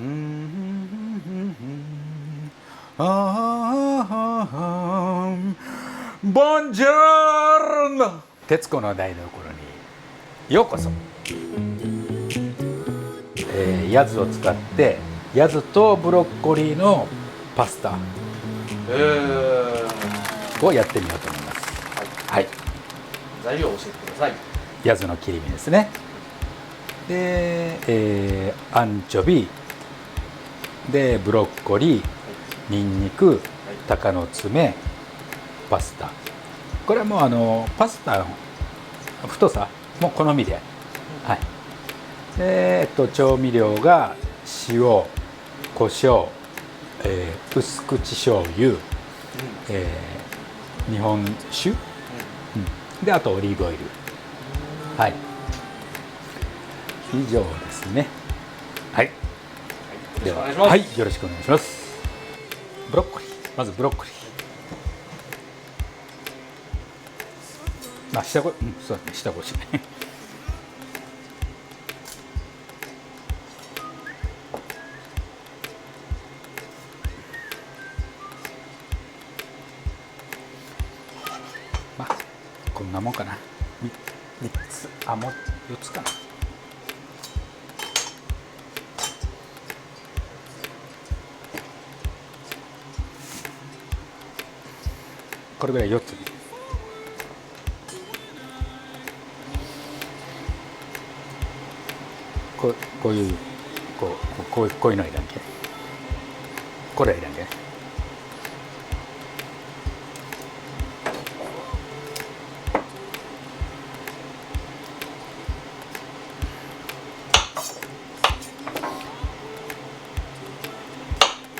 ボンジョーノ。徹子の台所にようこそ。ヤズを使ってヤズとブロッコリーのパスタをやってみようと思います。はい、材料を教えてください。ヤズの切り身ですね。で、アンチョビでブロッコリー、ニンニク、鷹の爪、パスタ。これはもうパスタの太さも好みで、はい。で調味料が塩、胡椒、薄口醤油、日本酒、であとオリーブオイル。はい。以上ですね。はい。では、はい、よろしくお願いします。ブロッコリー、まずブロッコリー。下ご、そうだね、下ごし。まあこんなもんかな。3つ、もう4つかな。これぐらい4つ。こういうこういうのいらんけ。これはいらんけ。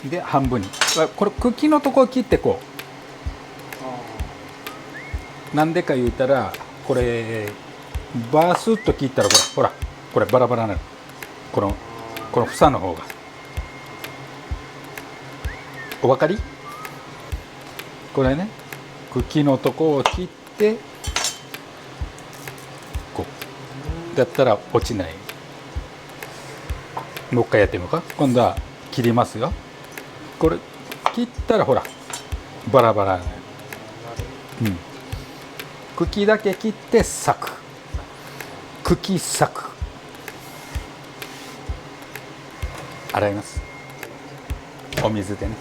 で半分にこれ茎のところ切ってこう。なんでか言うたらこれバースッと切ったらほらこれバラバラになる。この房の方がお分かり？これね、茎のとこを切ってこうだったら落ちない。もう一回やってみようか。今度は切りますよ。これ切ったらほらバラバラ、茎だけ切って裂く。茎裂く。洗います。お水でね。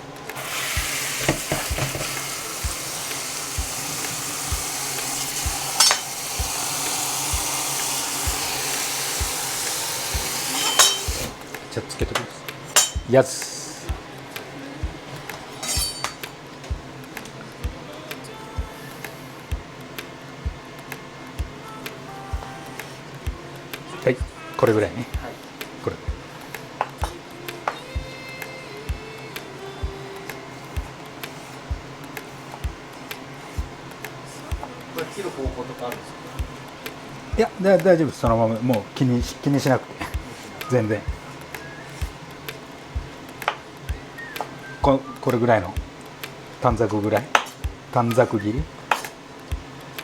じゃあつけてください。やつ。はい、これぐらいね。これ。これ切る方法とかあるんですか？いや、大丈夫です。そのままもう気にしなくて全然。これぐらいの短冊ぐらい、短冊切り、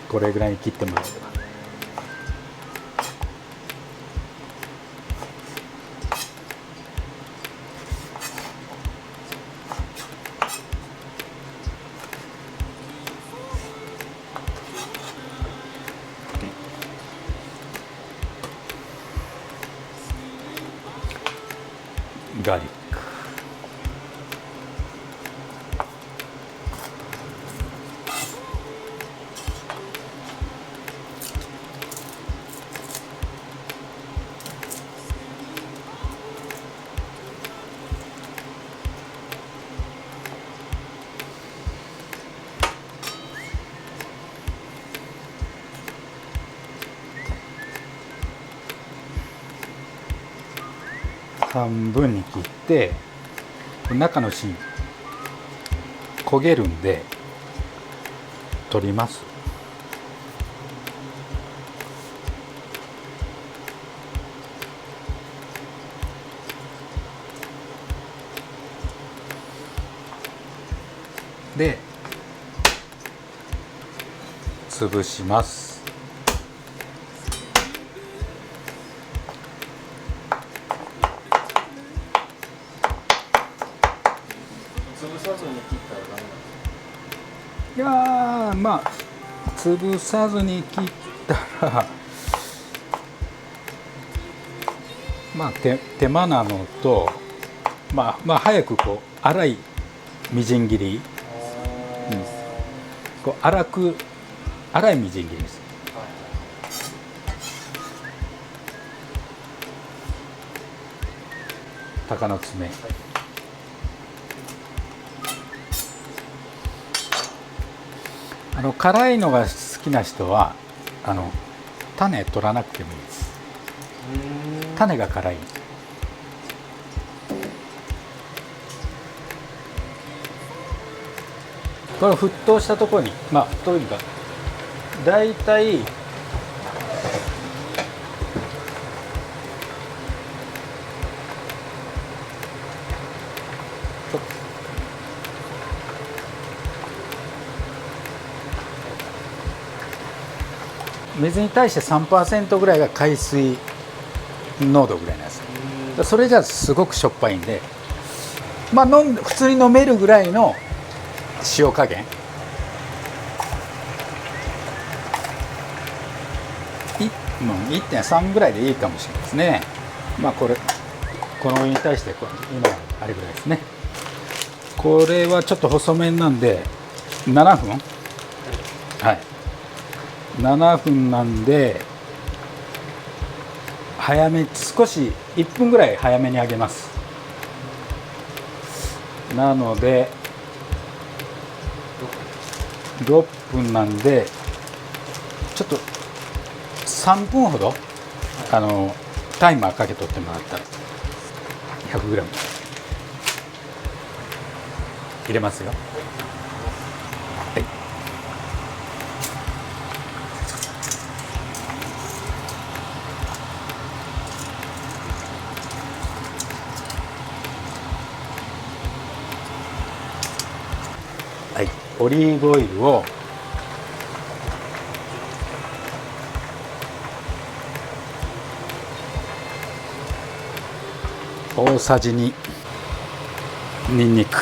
これぐらいに切ってもらえれば。ガーリック。半分に切って中の芯焦げるんで取ります。で潰します。さずに切ったらダメなんですか？いやー、まあ潰さずに切ったらまあ手間なのと、まあ早くこう粗いみじん切り、こう粗いみじん切りです。鷹の爪、辛いのが好きな人は種取らなくてもいいです。種が辛い。この沸騰したところに、まあというかだいたい水に対して 3% ぐらいが海水濃度ぐらいなんです。それじゃすごくしょっぱいんで、まあ普通に飲めるぐらいの塩加減、1.3 ぐらいでいいかもしれないですね。まあこの上に対して今あれぐらいですね。これはちょっと細麺なんで7分、はい、7分なんで早め、少し1分ぐらい早めに揚げます。なので6分なんでちょっと3分ほどタイマーかけとってもらったら 100g 入れますよ。はい、はい、オリーブオイルを大さじ2、にんにく、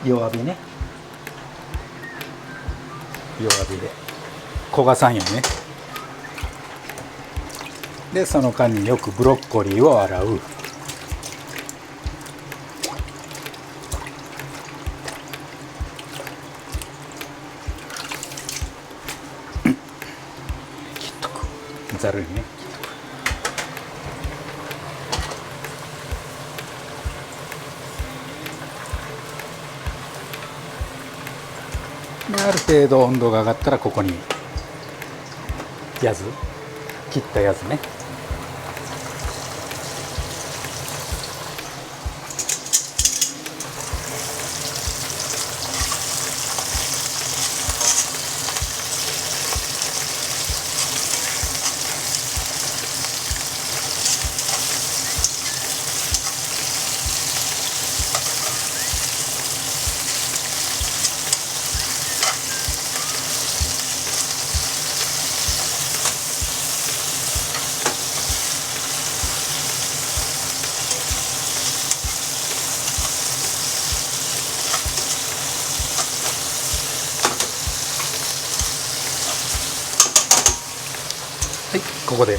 弱火ね、弱火で焦がさんようにね。でその間によくブロッコリーを洗う。切っとく、ざるにね。である程度温度が上がったらここに切ったやつね。はい、ここで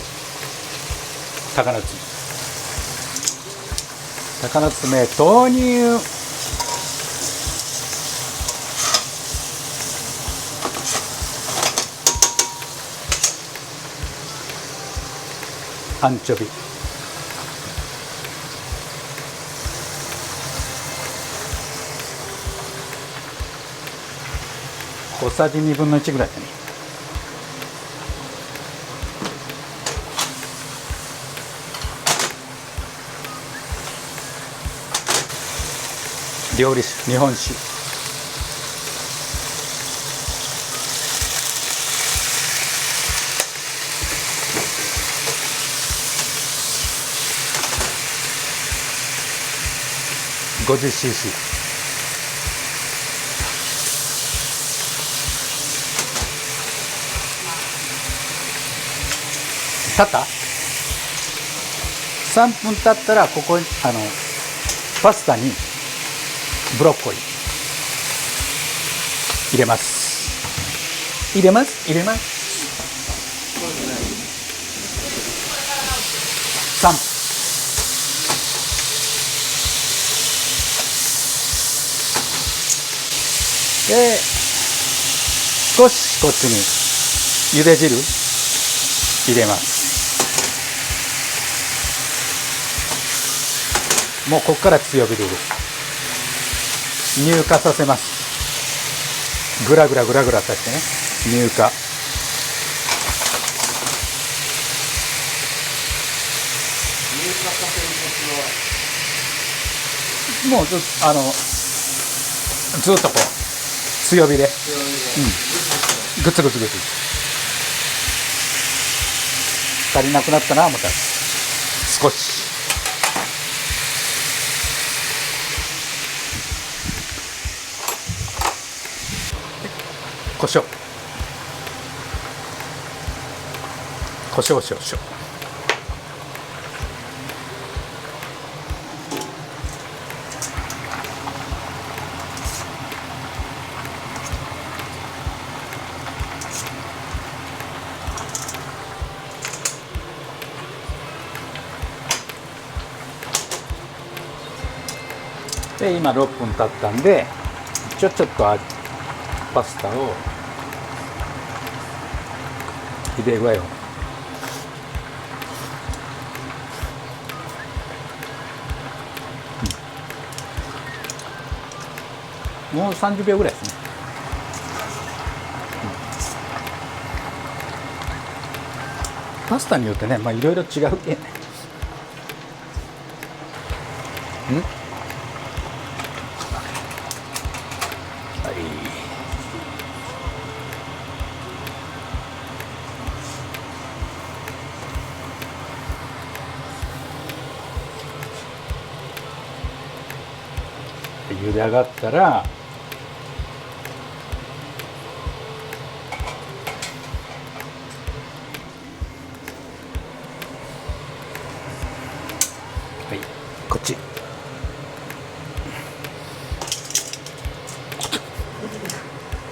鷹の爪投入。アンチョビ、小さじ2分の1ぐらいだね。料理酒、日本酒、50cc。経った？ 3 分経ったらここにパスタにブロッコリー入れます。入れます。3分。で少しこっちに茹で汁入れます。もうここから強火で乳化させます。グラグラさせてね、乳化。もうずっとこう強火で、グツグツ足りなくなったらまた少し胡椒少々。で今6分経ったんでちょっとパスタを茹で具合をもう30秒ぐらいですね。パスタによってね、まあいろいろ違うけんね。はい。茹で上がったらはい、こっち。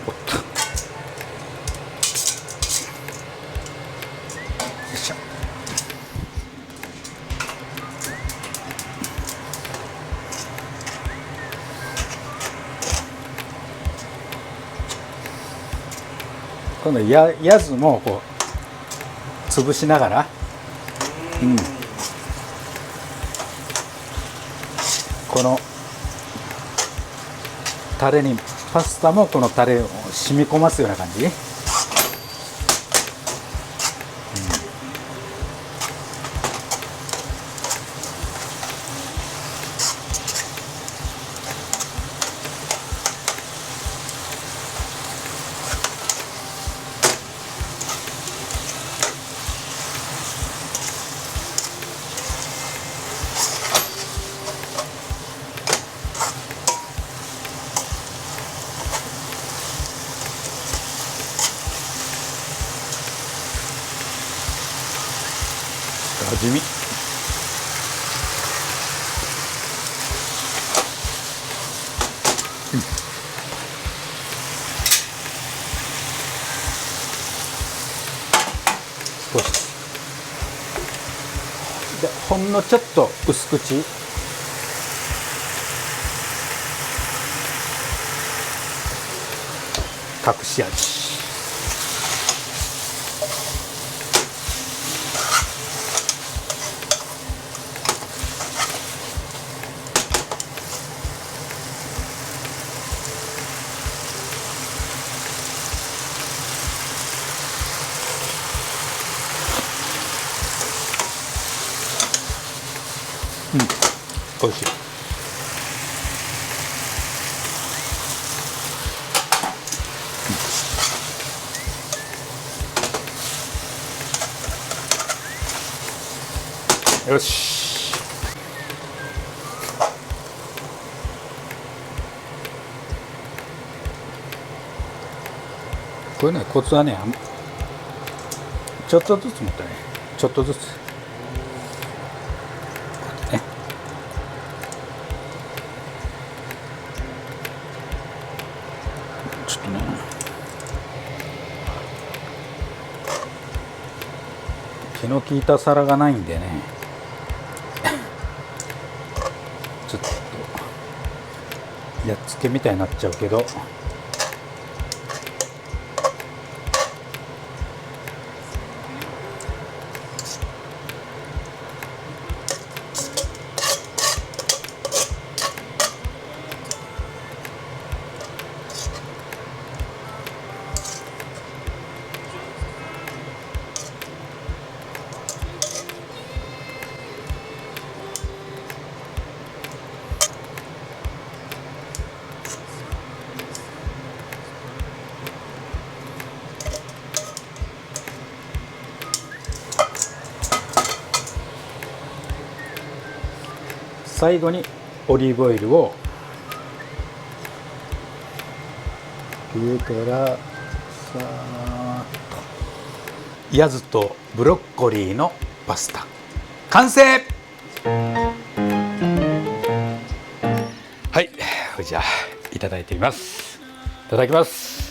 おっと。よいしょ。今度やずもこう潰しながら、このタレにパスタもこのタレを染み込ますような感じ、地味。少しでほんのちょっと薄口隠し味。おいしい。よし。これね、コツはね、ちょっとずつ持ってね、ちょっとずつね。ちょっとね、気の利いた皿がないんでねちょっとやっつけみたいになっちゃうけど、最後にオリーブオイルを入れたら、さーっとヤズとブロッコリーのパスタ完成。はい、じゃあいただいてみます。いただきます。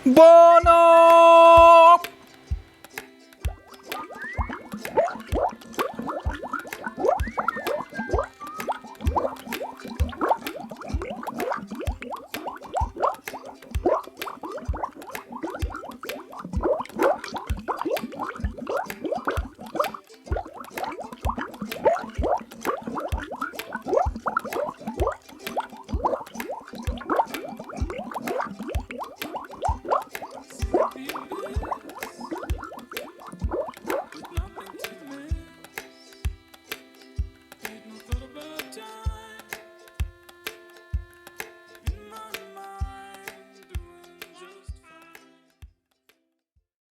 ボ